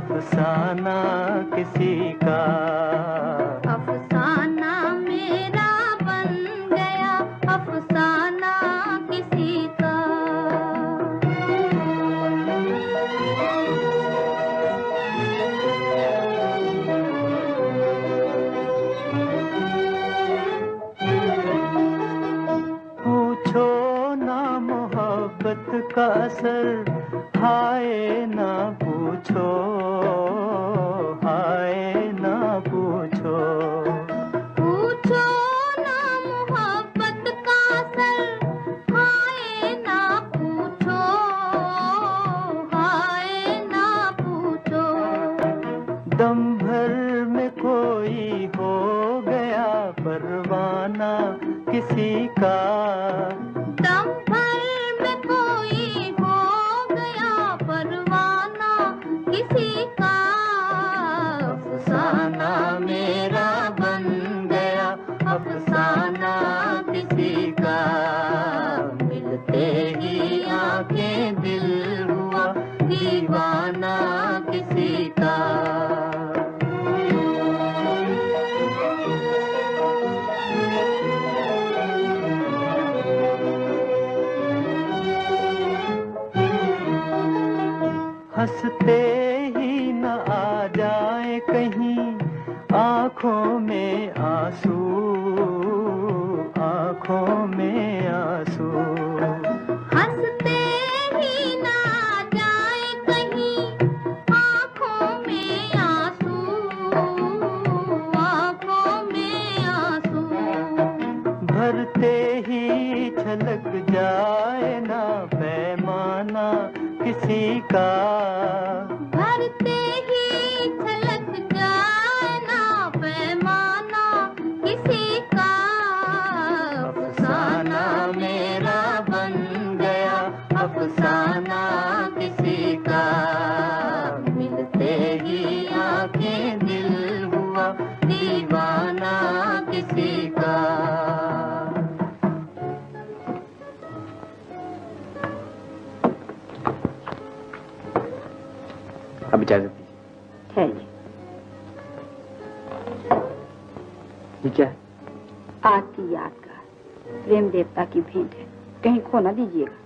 अफसाना किसी का। अफसाना मेरा बन गया, अफसाना किसी का। पूछो ना मोहब्बत का असर, हाय ना पूछो, हाय ना पूछो। पूछो ना मोहब्बत का असर, हाय ना पूछो, हाय ना पूछो। दम भर में कोई हो गया परवाना किसी का। दम भर में कोई हो गया परवाना किसी का। अफसाना मेरा बन गया, अफसाना किसी का। मिलते ही आंखें दिल हुआ दीवाना किसी का। हंसते ही न आ जाए कहीं आँखों में आंसू, आँखों में आंसू। हंसते ही ना जाए कहीं आँखों में आंसू, आँखों में आंसू। भरते ही छलक जाए ना पैमाना किसी का। भरते ही छलक जाए ना पैमाना किसी का। अफसाना मेरा बन गया, अफसाना किसी का। मिलते ही आंखें दिल हुआ दीवाना किसी का। अब इजाजत दीजिए। है ये क्या है? आपकी यादगार प्रेम देवता की भेंट है, कहीं खो ना दीजिएगा।